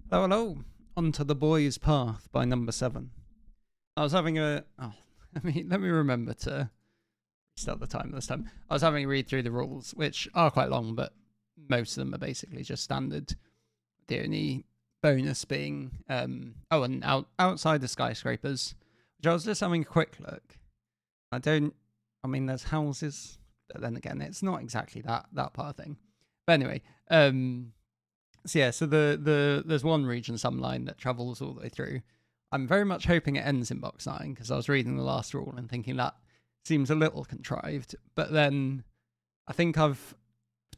Hello, hello. Onto the Boy's Path by number 7. I was having a... Oh, let me remember to start the time this time. I was having a read through the rules, which are quite long, but most of them are basically just standard. The only bonus being... outside the skyscrapers, which I was just having a quick look. I mean, there's houses, but then again, it's not exactly that part of thing. But anyway, so there's one region subline that travels all the way through. I'm very much hoping it ends in box 9 because I was reading the last rule and thinking that seems a little contrived. But then I think I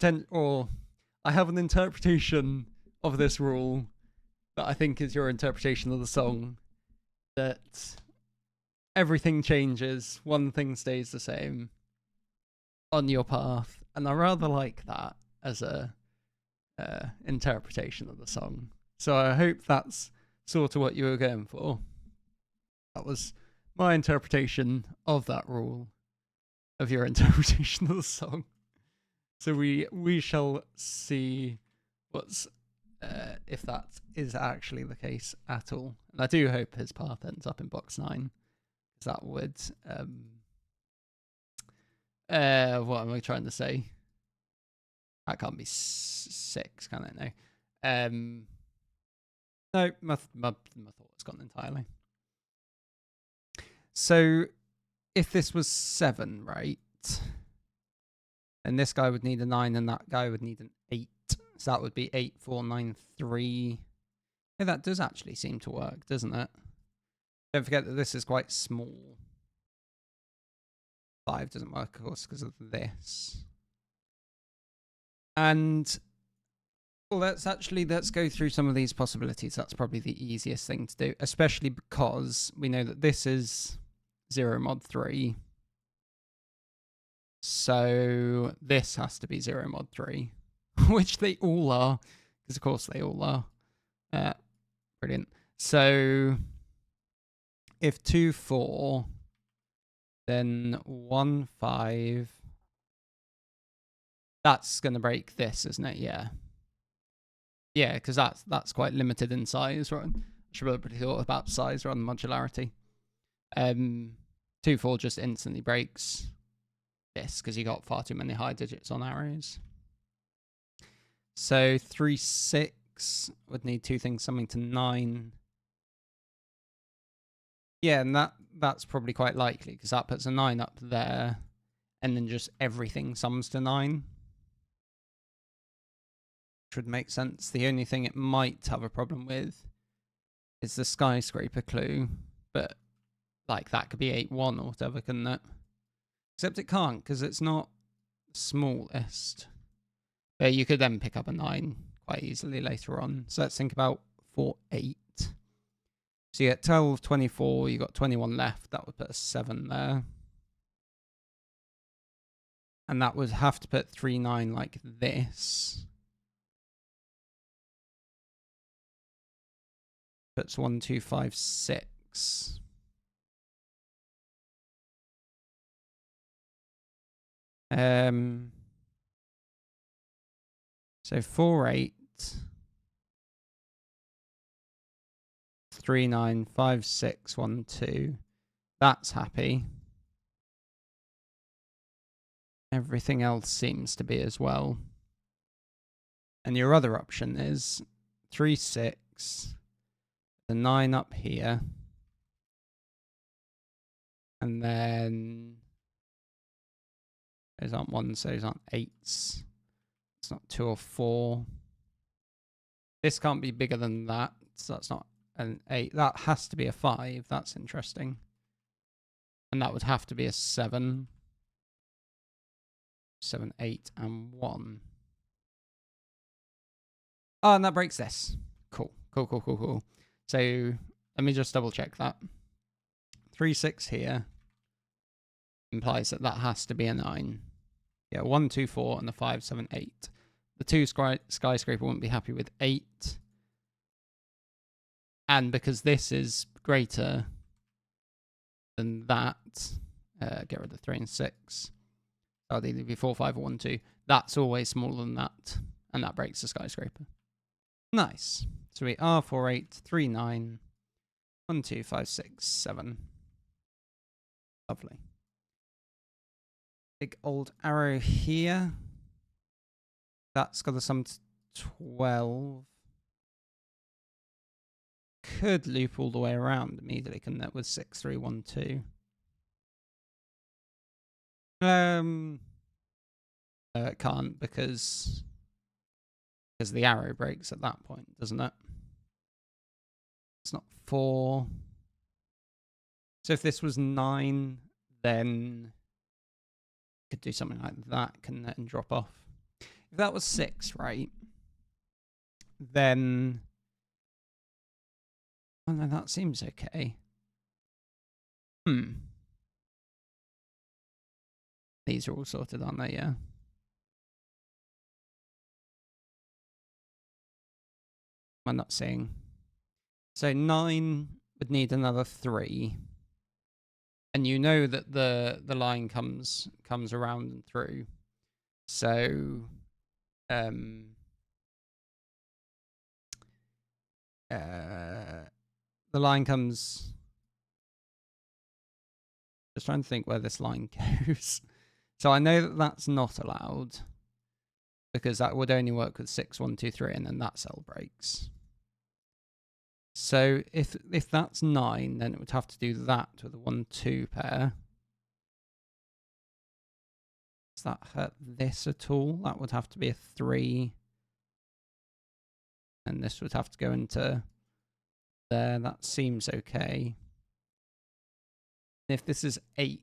have an interpretation of this rule that I think is your interpretation of the song, that everything changes, one thing stays the same on your path, and I rather like that as a interpretation of the song. So I hope that's sort of what you were going for. That was my interpretation of that rule, of your interpretation of the song. So we shall see what's if that is actually the case at all. And I do hope his path ends up in box 9, because that would what am I trying to say? That can't be 6, can it? No. No, my thought has gone entirely. So, if this was 7, right? And this guy would need a 9, and that guy would need an 8. So that would be 8, 4, 9, 3. Yeah, that does actually seem to work, doesn't it? Don't forget that this is quite small. 5 doesn't work, of course, because of this. And let's go through some of these possibilities. That's probably the easiest thing to do, especially because we know that this is 0 mod 3. So this has to be 0 mod 3, which they all are, because of course they all are. Brilliant. So if 2, 4, then 1, 5... That's going to break this, isn't it? Yeah. Yeah, because that's quite limited in size, right? I should have really thought about size rather than modularity. 2, 4 just instantly breaks this, because you got far too many high digits on arrows. So 3, 6 would need 2 things, something to 9. Yeah, and that's probably quite likely, because that puts a 9 up there, and then just everything sums to 9. Would make sense. The only thing it might have a problem with is the skyscraper clue, but like that could be 8, 1 or whatever, couldn't it? Except it can't, because it's not smallest. But you could then pick up a 9 quite easily later on. So let's think about 4, 8. So you get 12, 24, you got 21 left. That would put a 7 there. And that would have to put 3, 9 like this. Puts 1, 2, 5, 6. So 4, 8, 3, 9, 5, 6, 1, 2. That's happy. Everything else seems to be as well. And your other option is 3, 6. The 9 up here, and then those aren't 1s, those aren't 8s. It's not 2 or 4. This can't be bigger than that, so that's not an 8. That has to be a 5. That's interesting. And that would have to be a 7. 7, 8, and 1. Oh, and that breaks this. Cool. So let me just double check that. 3, 6 here implies that has to be a 9. Yeah, 1, 2, 4, and the 5, 7, 8. The 2 skyscraper wouldn't be happy with 8. And because this is greater than that, get rid of 3 and 6. So it'll either be 4, 5, or 1, 2. That's always smaller than that, and that breaks the skyscraper. Nice. So we are 4, 8, 3, 9, 1, 2, 5, 6, 7. Lovely. Big old arrow here. That's got to sum to 12. Could loop all the way around immediately, couldn't it, with 6, 3, 1, 2. It can't because the arrow breaks at that point, doesn't it? It's not 4. So if this was 9, then could do something like that, couldn't it, and drop off. If that was 6, right, then... Oh no, that seems okay. These are all sorted, aren't they? Yeah. I'm not seeing. So 9 would need another 3. And you know that the line comes around and through. So the line comes... Just trying to think where this line goes. So I know that that's not allowed, because that would only work with 6, 1, 2, 3, and then that cell breaks. So if that's 9, then it would have to do that with a 1, 2 pair. Does that hurt this at all? That would have to be a 3. And this would have to go into there. That seems okay. If this is 8,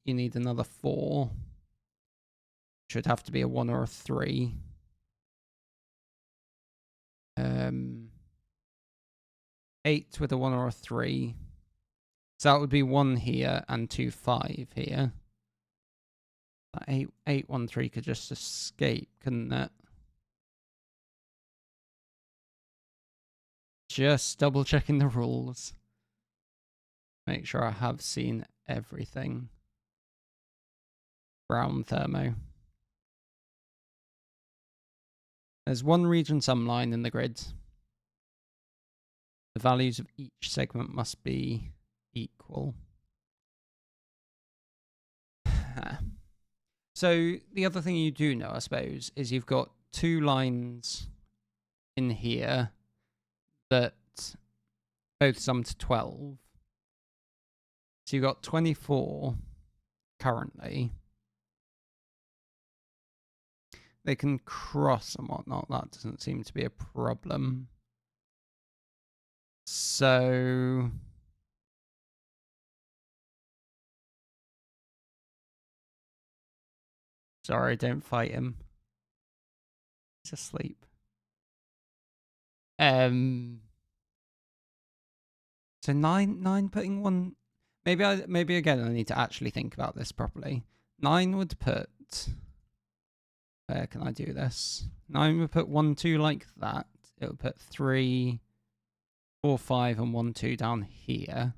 you need another 4. Should have to be a 1 or a 3. 8 with a 1 or a 3. So that would be 1 here and 2, 5 here. That 8, 1, 3 could just escape, couldn't it? Just double checking the rules. Make sure I have seen everything. Brown thermo. There's one region sum line in the grid. The values of each segment must be equal. So the other thing you do know, I suppose, is you've got 2 lines in here that both sum to 12. So you've got 24 currently. They can cross and whatnot. That doesn't seem to be a problem. So... Sorry, don't fight him. He's asleep. So 9 putting 1... Maybe again I need to actually think about this properly. 9 would put... Where can I do this? 9 would put 1, 2 like that. It would put 3, 4, 5 and 1, 2 down here.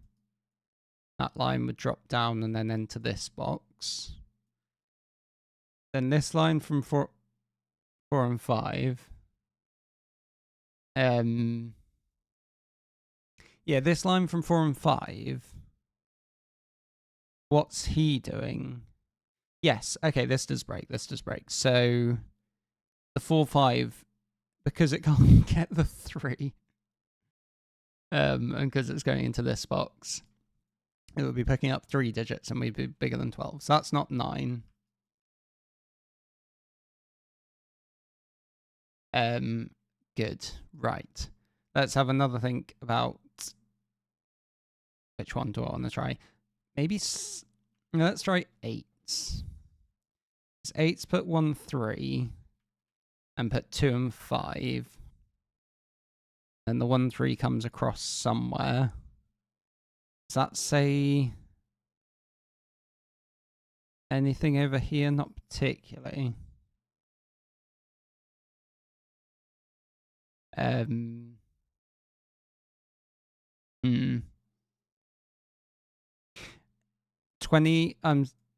That line would drop down and then enter this box. Then this line from 4 and 5. Yeah, this line from 4 and 5. What's he doing? Yes, okay, this does break. So the 4, 5, because it can't get the 3, and because it's going into this box, it would be picking up 3 digits and we'd be bigger than 12. So that's not 9. Good. Right. Let's have another think about which one do I want to try. Maybe let's try 8s. 8s put 1, 3 and put 2 and 5. And the 1, 3 comes across somewhere. Does that say anything over here? Not particularly.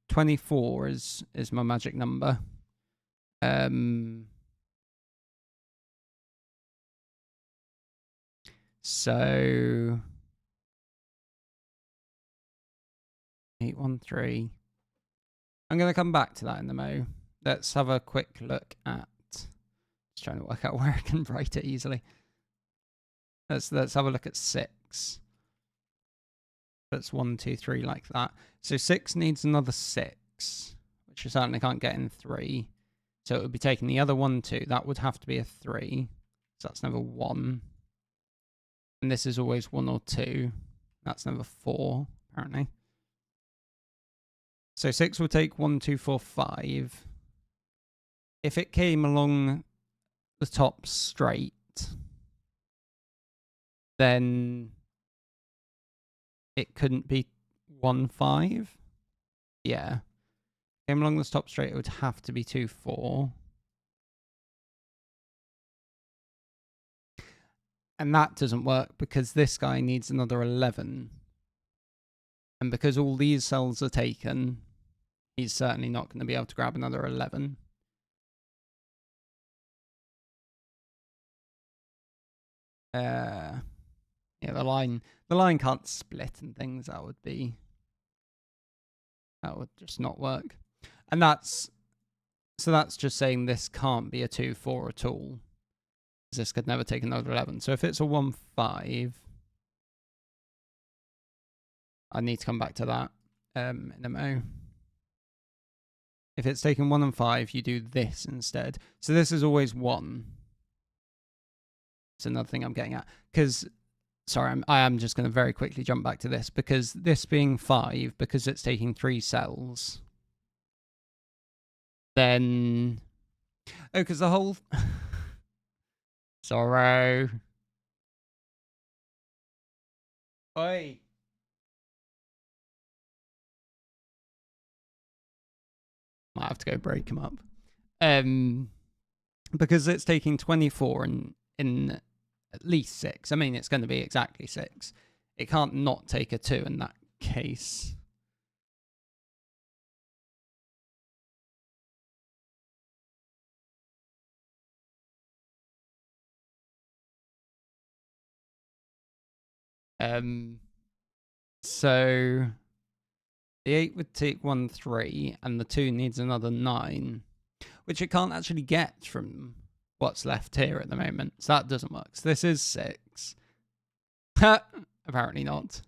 24 is my magic number. So 813. I'm going to come back to that in the mo. Let's have a quick look at. Just trying to work out where I can write it easily. Let's have a look at 6. That's 1, 2, 3 like that. So 6 needs another 6, which you certainly can't get in 3. So it would be taking the other 1, 2. That would have to be a 3. So that's never 1. And this is always 1 or 2. That's never 4, apparently. So 6 will take 1, 2, 4, 5. If it came along the top straight, then it couldn't be 1, 5. Yeah. Came along the top straight, it would have to be 2, 4. And that doesn't work because this guy needs another 11. And because all these cells are taken, he's certainly not going to be able to grab another 11. Yeah, the line can't split and things. That would just not work. And that's just saying this can't be a 2, 4 at all. This could never take another 11. So if it's a 1, 5, I need to come back to that in a mo. If it's taken 1 and 5, you do this instead. So this is always 1. It's another thing I'm getting at. Because, sorry, I am just going to very quickly jump back to this. Because this being 5, because it's taking 3 cells, then... Oh, because the whole... Sorrow. Oi. Might have to go break him up. Because it's taking 24 in at least 6. I mean, it's going to be exactly 6. It can't not take a 2 in that case. So the 8 would take 1, 3, and the 2 needs another 9, which it can't actually get from what's left here at the moment. So that doesn't work. So this is 6. Apparently not.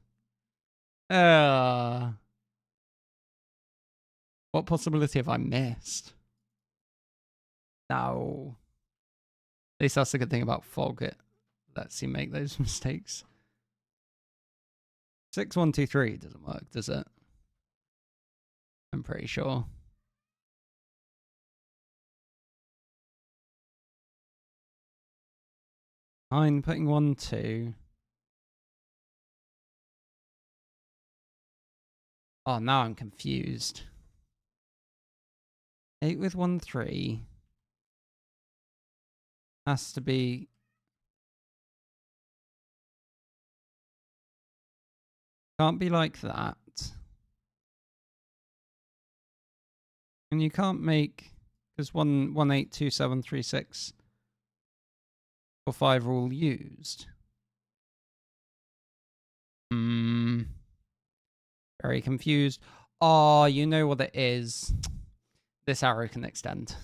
What possibility have I missed? No. At least that's the good thing about fog. It lets you make those mistakes. 6, 1, 2, 3 doesn't work, does it? I'm pretty sure. I'm putting 1, 2. Oh, now I'm confused. 8 with 1, 3. Has to be... Can't be like that. And you can't make... Because 1, 1, 8, 2, 7, 3, 6, or 5 are all used. Very confused. Oh, you know what it is. This arrow can extend.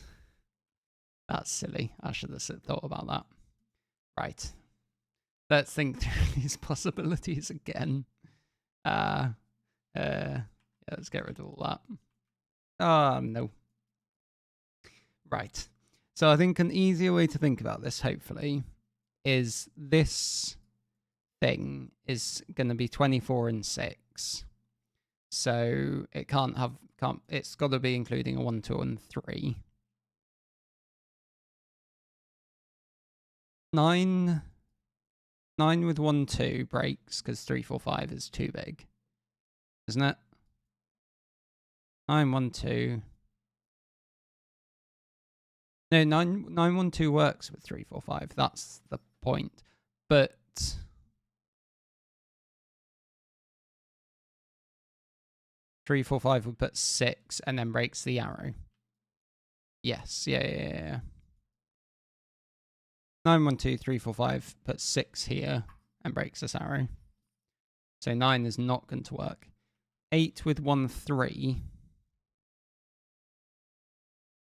That's silly. I should have thought about that. Right. Let's think through these possibilities again. Yeah, let's get rid of all that. Oh, no. Right. So I think an easier way to think about this, hopefully, is this thing is going to be 24 and 6. So it it's got to be including a 1, 2, and 3. 9 with 1, 2 breaks because 3, 4, 5 is too big, isn't it? 9, 1, 2. No, 9, 1, 2 works with 3, 4, 5. That's the point. But 3, 4, 5 would put 6 and then breaks the arrow. Yes, yeah. 9, 1, 2, 3, 4, 5 puts 6 here and breaks this arrow. So 9 is not going to work. 8 with 1, 3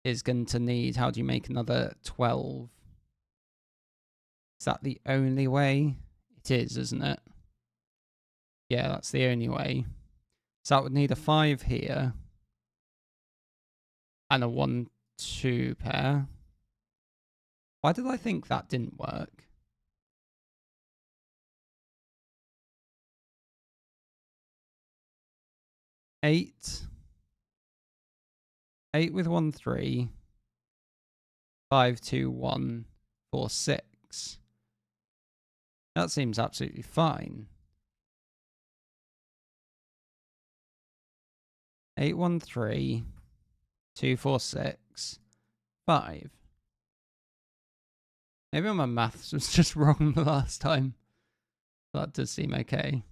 is going to need, how do you make another 12? Is that the only way? It is, isn't it? Yeah, that's the only way. So that would need a 5 here. And a 1, 2 pair. Why did I think that didn't work? Eight with 1, 3. 5, 2, 1, 4, 6. That seems absolutely fine. 8, 1, 3. 2, 4, 6. 5. Maybe my maths was just wrong the last time. That does seem okay.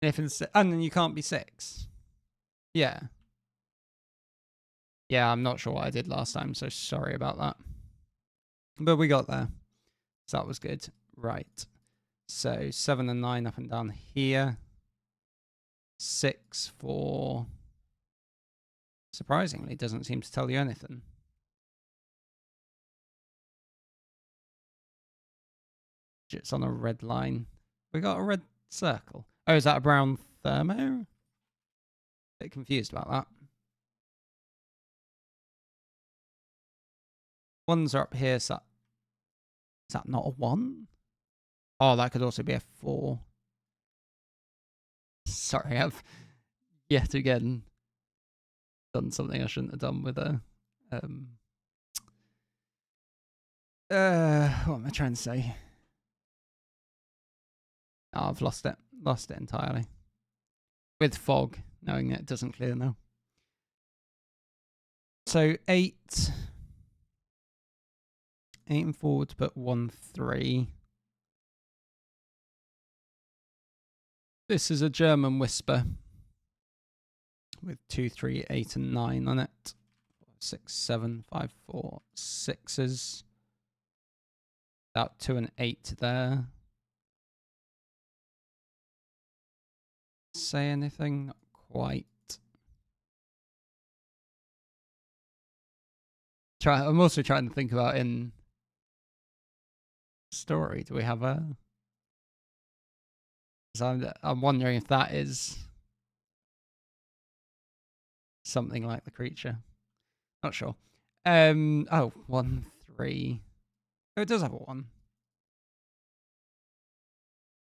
If instead, and then you can't be 6. Yeah. Yeah, I'm not sure what I did last time, so sorry about that. But we got there. So that was good. Right. So 7 and 9 up and down here. 6, 4. Surprisingly, doesn't seem to tell you anything. It's on a red line. We got a red circle. Oh, is that a brown thermo? Bit confused about that. Ones are up here, so is that not a 1? Oh, that could also be a 4. Sorry, I've yet again done something I shouldn't have done with a what am I trying to say? Oh, I've lost it. Lost it entirely. With fog, knowing it doesn't clear now. So 8 and forward, but 1, 3. This is a German whisper with 2, 3, 8, and 9 on it. 6, 7, 5, 4, 6s. About 2 and 8 there. Say anything? Not quite. I'm also trying to think about in story. Do we have a? So I'm wondering if that is something like the creature. Not sure. Oh, 1, 3. Oh, it does have a 1.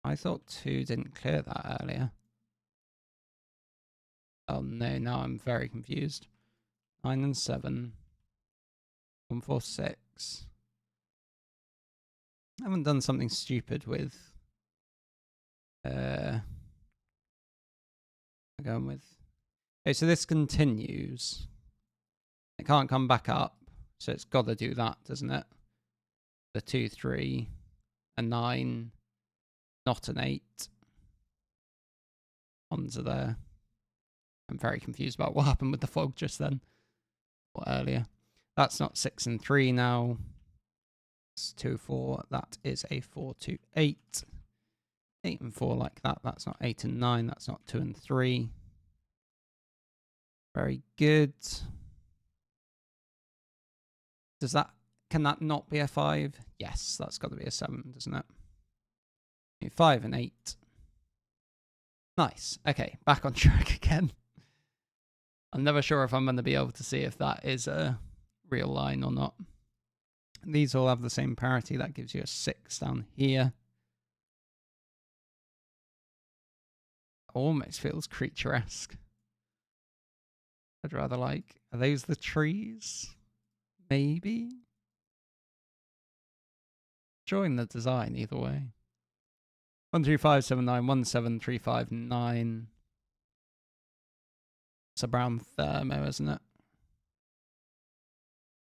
I thought 2 didn't clear that earlier. Oh no, now I'm very confused. 9 and 7. 1, 4, 6. I haven't done something stupid with I'm going with. Okay, so this continues. It can't come back up, so it's got to do that, doesn't it? The 2, 3, a 9, not an 8. Ones are there. I'm very confused about what happened with the fog just then, or earlier. That's not 6 and 3 now. It's 2, 4. That is a 4, 2, 8. 8 and 4 like that. That's not 8 and 9. That's not 2 and 3. Very good. Does that, can that not be a 5? Yes, that's got to be a 7, doesn't it? 5 and 8. Nice. Okay, back on track again. I'm never sure if I'm going to be able to see if that is a real line or not. These all have the same parity. That gives you a 6 down here. Almost feels creature-esque. I'd rather like, are those the trees? Maybe? Enjoying the design either way. 1, 3, 5, 7, 9, 1, 7, 3, 5, 9. It's a brown thermo, isn't it?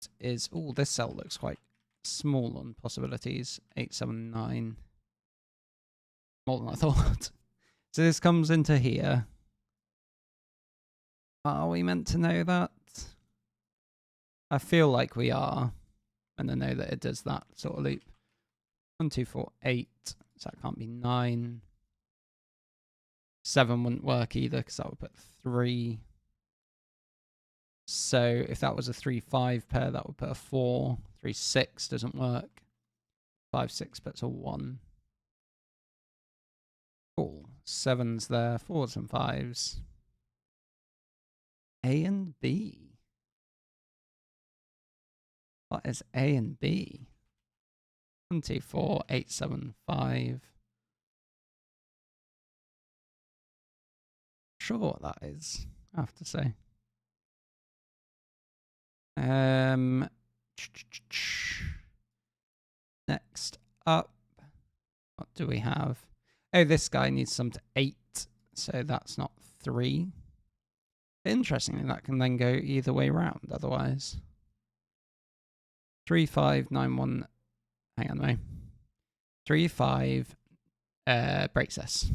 It is. Oh, this cell looks quite small on possibilities. 8, 7, 9. More than I thought. So this comes into here. Are we meant to know that? I feel like we are. And I know that it does that sort of loop. 1, 2, 4, 8. So that can't be 9. 7 wouldn't work either because that would put 3. So if that was a 3-5 pair, that would put a 4. 3-6 doesn't work. 5-6 puts a 1. Cool. 7's there. 4s and 5s. A and B. What is A and B? 1, 2, 4, 8, 7, 5. Sure what that is, I have to say. Next up, what do we have? Oh, this guy needs some to 8, so that's not 3. Interestingly, that can then go either way round otherwise. 3, 5, 9, 1. Hang on, no. 3, 5 breaks this.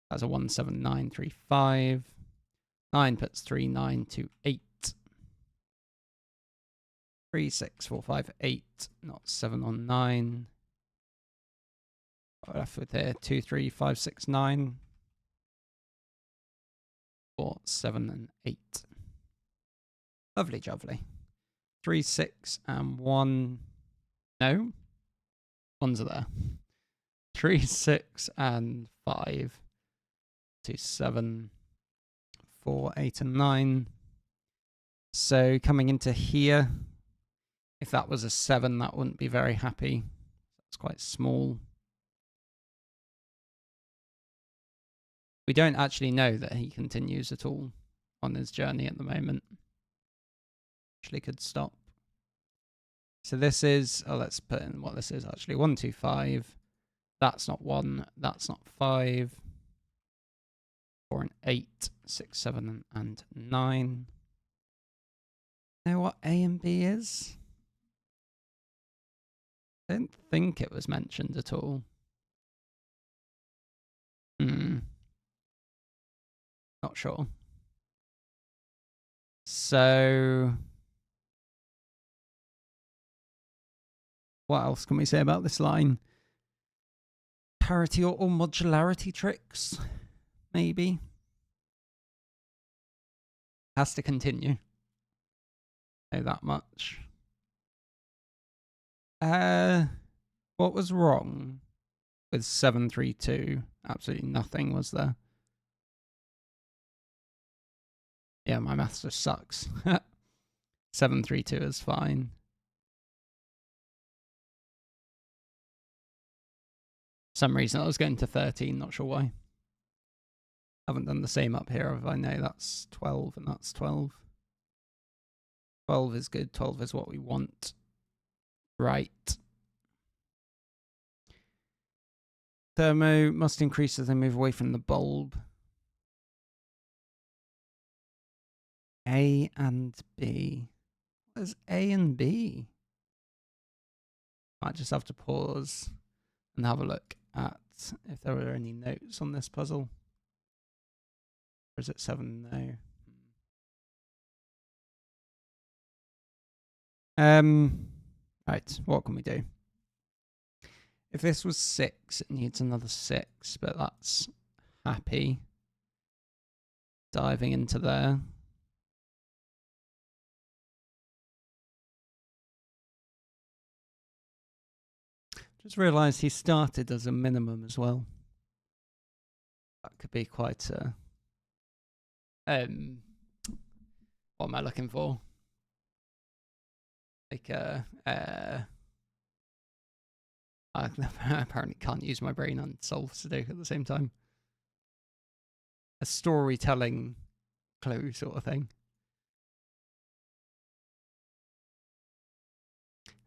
That's a 1, 7, 9, 3, 5. 9 puts 3, 9, 2, 8. 3, 6, 4, 5, 8. Not 7 or 9. What we're left with here? 2, 3, 5, 6, 9. 4, 7, and 8. Lovely jubbly. 3, 6, and 1. No. 1s are there. 3, 6, and 5. 2, 7, 4, 8, and 9. So coming into here, if that was a 7, that wouldn't be very happy. That's quite small. We don't actually know that he continues at all on his journey at the moment. Actually could stop. So this is, oh, let's put in what this is actually. 1, 2, 5. That's not 1. That's not 5. 4 and 8. 6, 7, and 9. Know what A and B is? I don't think it was mentioned at all. Not sure. So what else can we say about this line? Parity or modularity tricks, maybe. Has to continue. Know that much. What was wrong with 732? Absolutely nothing, was there? Yeah, my maths just sucks. 732 is fine. For some reason I was going to 13, not sure why. Haven't done the same up here, if I know that's 12 and that's 12. 12 is good, 12 is what we want. Right. Thermo must increase as they move away from the bulb. A and B. What is A and B? Might just have to pause and have a look at if there were any notes on this puzzle. Or is it 7? No. Right, what can we do? If this was 6, it needs another 6, but that's happy. Diving into there. Just realised he started as a minimum as well. That could be quite a... what am I looking for? Like I apparently can't use my brain and solve Sudoku at the same time. A storytelling clue sort of thing.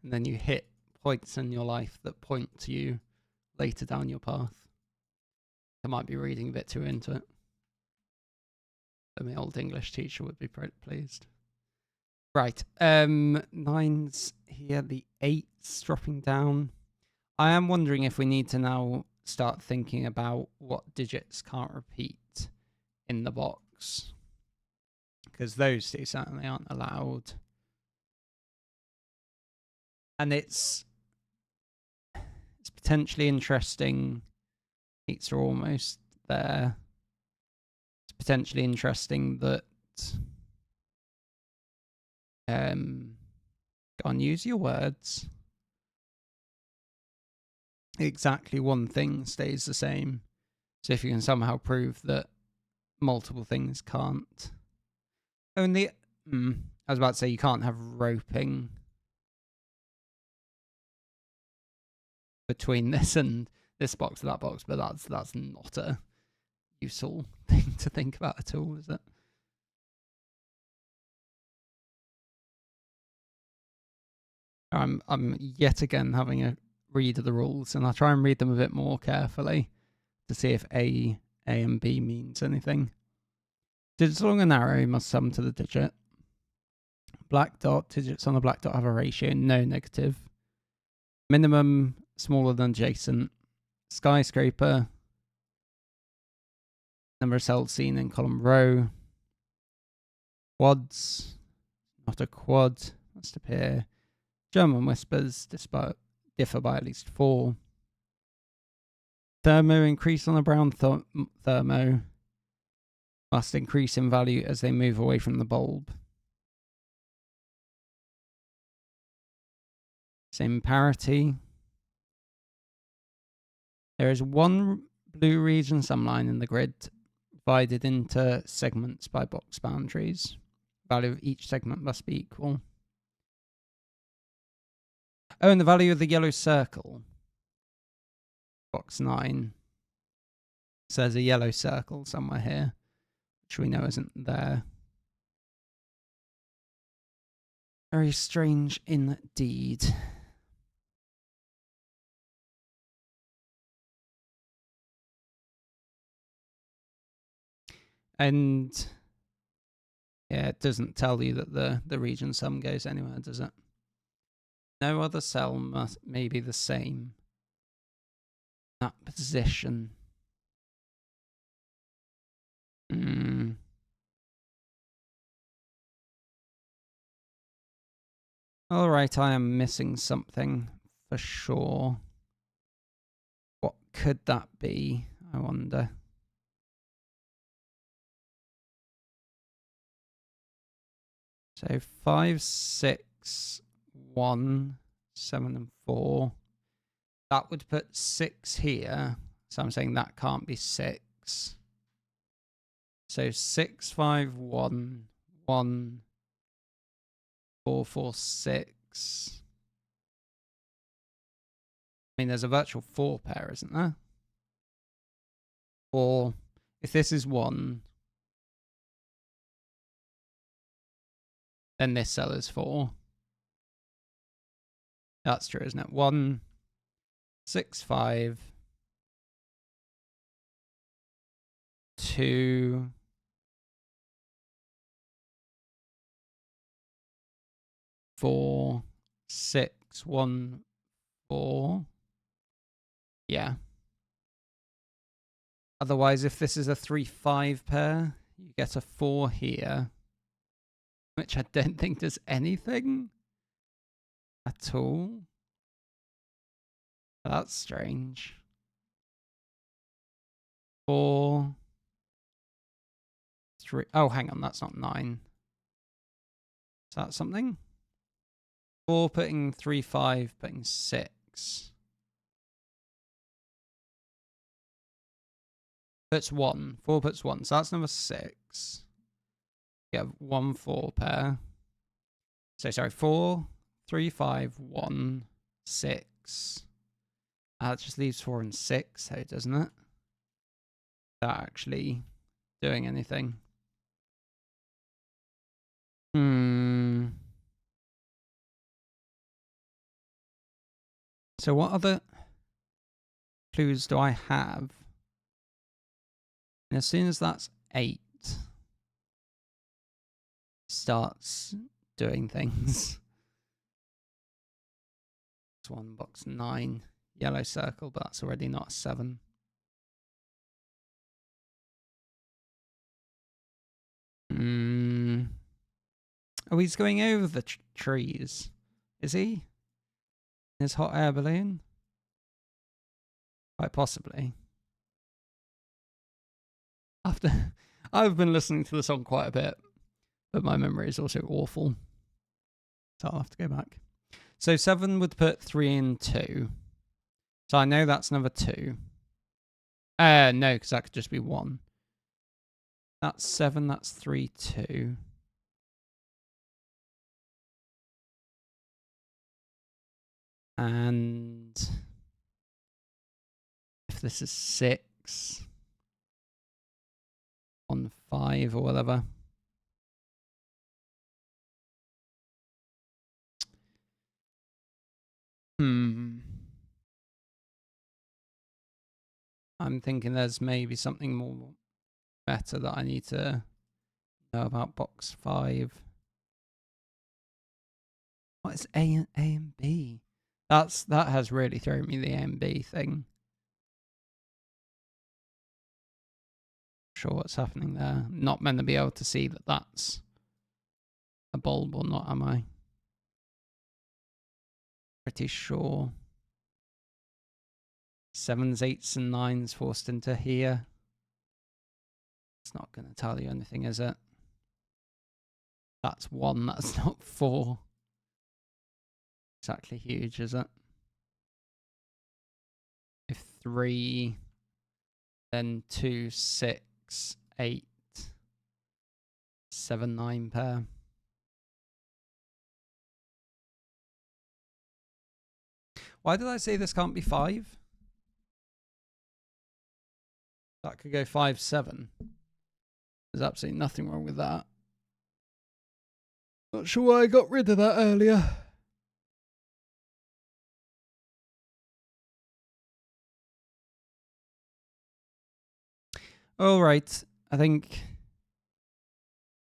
And then you hit points in your life that point to you later down your path. I might be reading a bit too into it. But my old English teacher would be pleased. Right, 9's here, the 8's dropping down. I am wondering if we need to now start thinking about what digits can't repeat in the box. Because those two certainly aren't allowed. And it's potentially interesting. Heats are almost there. It's potentially interesting that go on, use your words. Exactly one thing stays the same. So if you can somehow prove that multiple things can't. Only I was about to say you can't have roping between this and this box and that box, but that's not a useful thing to think about at all, is it? I'm yet again having a read of the rules, and I'll try and read them a bit more carefully to see if A and B means anything. Digits along an arrow must sum to the digit. Black dot, digits on the black dot have a ratio, no negative. Minimum smaller than adjacent. Skyscraper. Number of cells seen in column row. Quads. Not a quad. Must appear. German whispers differ by at least 4. Thermo increase on the brown thermo. Must increase in value as they move away from the bulb. Same parity. There is one blue region sumline in the grid, divided into segments by box boundaries. Value of each segment must be equal. Oh, and the value of the yellow circle. Box 9. So there's a yellow circle somewhere here, which we know isn't there. Very strange indeed. And yeah, it doesn't tell you that the region sum goes anywhere, does it? No other cell may be the same. That position. Alright, I am missing something for sure. What could that be, I wonder? So 5, 6, 1, 7, and 4. That would put 6 here. So I'm saying that can't be 6. So 6, 5, 1, 1, 4, 4, 6. I mean, there's a virtual 4 pair, isn't there? Or if this is 1, then this cell is 4. That's true, isn't it? 1, 6, 5, 2, 4, 6, 1, 4. Yeah. Otherwise, if this is a 3, 5 pair, you get a 4 here, which I don't think does anything at all. That's strange. 4, 3. Oh, hang on, that's not 9. Is that something? 4 putting 3, 5 putting 6. Puts 1. 4 puts 1. So that's number 6. You have 1, 4 pair. So sorry, 4, 3, 5, 1, 6. That just leaves 4 and 6, though, doesn't it? Without actually doing anything. So what other clues do I have? And as soon as that's 8, starts doing things. Box 1, box 9, yellow circle, but that's already not a 7. Oh, he's going over the trees. Is he? His hot air balloon? Quite possibly. After I've been listening to the song quite a bit, but my memory is also awful. So I'll have to go back. So 7 would put 3 and 2. So I know that's another 2. No, because that could just be 1. That's 7, that's 3, 2. And if this is 6, 1, 5 or whatever. I'm thinking there's maybe something more better that I need to know about box 5. What is A and B? That has really thrown me, the A and B thing. Sure what's happening there. Not meant to be able to see that that's a bulb or not, am I? Pretty sure. 7s, 8s, and 9s forced into here. It's not going to tell you anything, is it? That's 1, that's not 4. Exactly huge, is it? If 3, then 2, 6, 8, 7, 9 pair. Why did I say this can't be 5? That could go 5, 7. There's absolutely nothing wrong with that. Not sure why I got rid of that earlier. All right, I think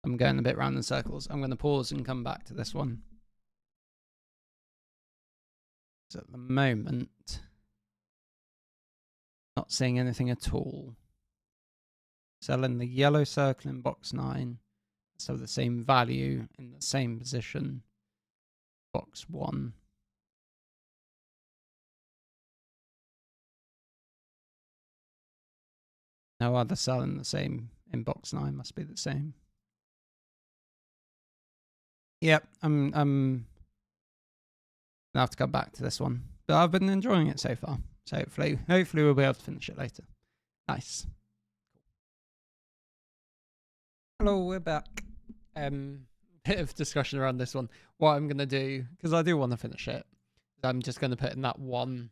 I'm going a bit round in circles. I'm going to pause and come back to this one. So at the moment, not seeing anything at all. Selling the yellow circle in box 9. So the same value in the same position. Box 1. No other cell in the same in box 9 must be the same. Yep, I'm gonna have to come back to this one. But I've been enjoying it so far. So hopefully we'll be able to finish it later. Nice. Hello, we're back. Bit of discussion around this one. What I'm gonna do, because I do want to finish it, I'm just gonna put in that 1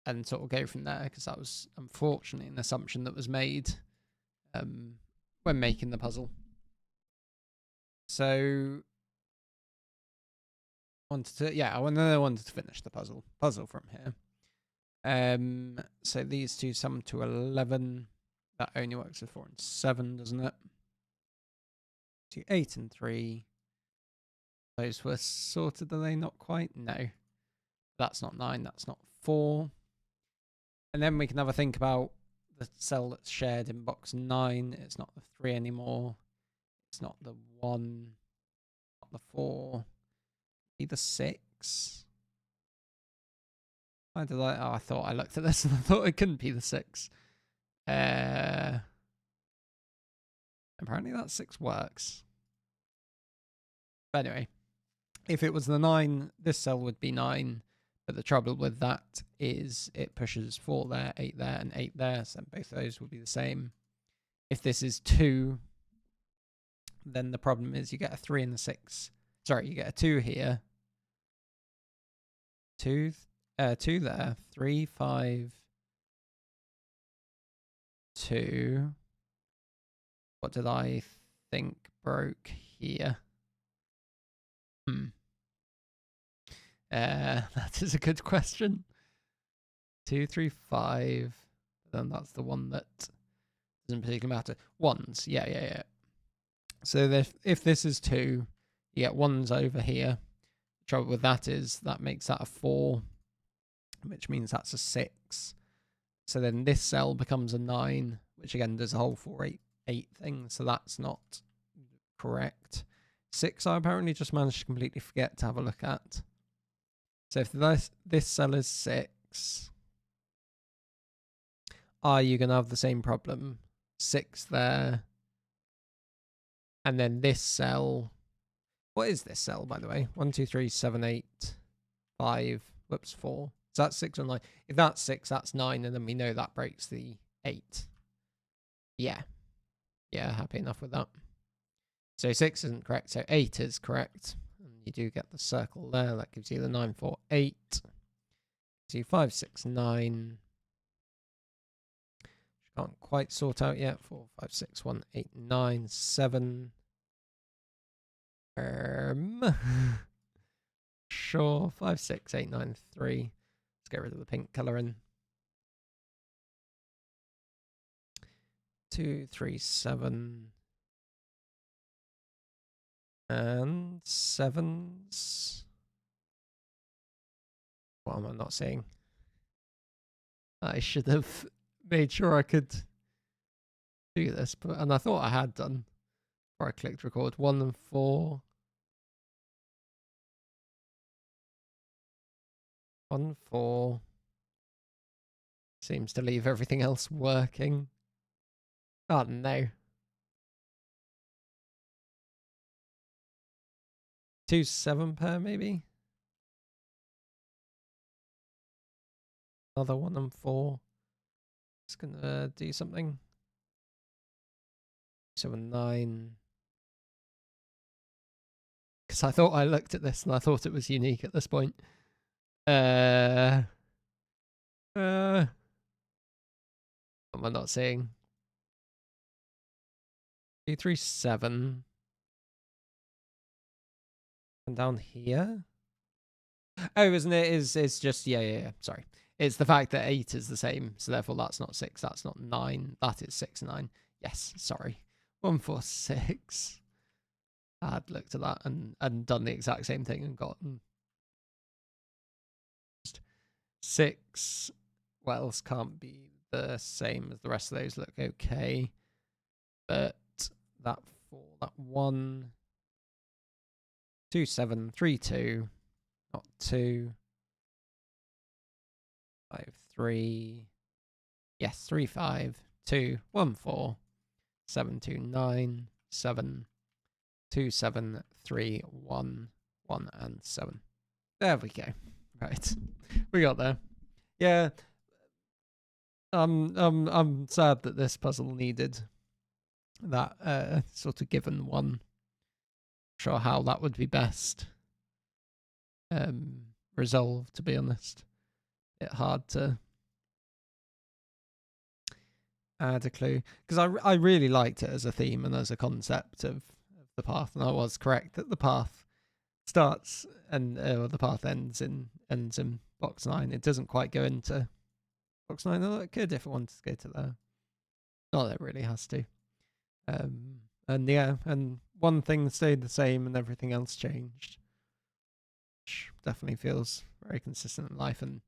and sort of go from there, because that was unfortunately an assumption that was made when making the puzzle. So I wanted to finish the puzzle from here. So these two sum to 11. That only works with 4 and 7, doesn't it? 2, 8 and 3. Those were sorted, are they not quite? No. That's not 9, that's not 4. And then we can have a think about the cell that's shared in box 9. It's not the 3 anymore. It's not the 1. Not the 4. Either 6. Why did I? Oh, I thought I looked at this and I thought it couldn't be the 6. Apparently that 6 works. But anyway, if it was the 9, this cell would be 9. But the trouble with that is it pushes 4 there, 8 there, and 8 there. So both of those would be the same. If this is 2, then the problem is you get a 3 and a 6. Sorry, you get a 2 here. 2 there. 3, 5, 2. What did I think broke here? That is a good question. 2, 3, 5. Then that's the one that doesn't particularly matter. 1s, yeah. So if this is 2, you get 1s over here. The trouble with that is that makes that a 4, which means that's a 6. So then this cell becomes a 9, which again does a whole 4, 8 thing. So that's not correct. 6 I apparently just managed to completely forget to have a look at. So if this cell is 6, 6. Are you going to have the same problem? 6 there. And then this cell. What is this cell, by the way? 1, 2, 3, 7, 8, 5. Whoops, 4. Is that 6 or 9? If that's 6, that's 9. And then we know that breaks the 8. Yeah. Yeah, happy enough with that. So 6 isn't correct. So 8 is correct. And you do get the circle there. That gives you the 9, 4, 8. Gives you 5, 6, 9. Can't quite sort out yet. 4, 5, 6, 1, 8, 9, 7. Sure. 5, 6, 8, 9, 3. Let's get rid of the pink colouring. 2, 3, 7. And 7s. What am I not seeing? I should have made sure I could do this, and I thought I had done before I clicked record. 1 and 4. 1, 4. Seems to leave everything else working. Oh no. 2, 7 pair maybe? Another 1 and 4. It's gonna do something. 7, 9. Because I thought I looked at this and I thought it was unique at this point. What am I not seeing? 2, 3, 7. And down here? Oh, isn't it? It's just, yeah. Sorry. It's the fact that 8 is the same, so therefore that's not 6, that's not 9. That is 6, 9. Yes, sorry. 1, 4, 6. I had looked at that and done the exact same thing and gotten 6. What else can't be the same as the rest of those? Look okay. But that 4, that 1, 2, 7, 3, 2, not 2, 5, 3, yes, 3, 5, 2, 1, 4, 7, 2, 9, 7, 2, 7, 3, 1, 1, and 7. There we go. Right, we got there. Yeah. I'm sad that this puzzle needed that sort of given one. Not sure how that would be best resolved, to be honest. Bit hard to add a clue, because I really liked it as a theme and as a concept of the path, and I was correct that the path starts and the path ends in box 9. It doesn't quite go into box 9, although it could if it wanted to go to there. Not that it really has to. And yeah, and one thing stayed the same and everything else changed, which definitely feels very consistent in life. And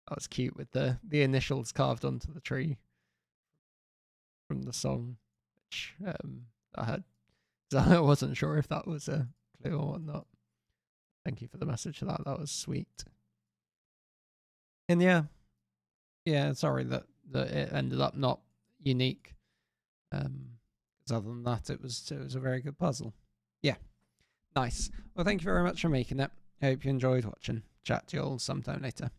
that was cute with the initials carved onto the tree from the song, which I had. So I wasn't sure if that was a clue or whatnot. Thank you for the message for that. That was sweet. And yeah, sorry that it ended up not unique. Because other than that, it was a very good puzzle. Yeah, nice. Well, thank you very much for making it. I hope you enjoyed watching. Chat to you all sometime later.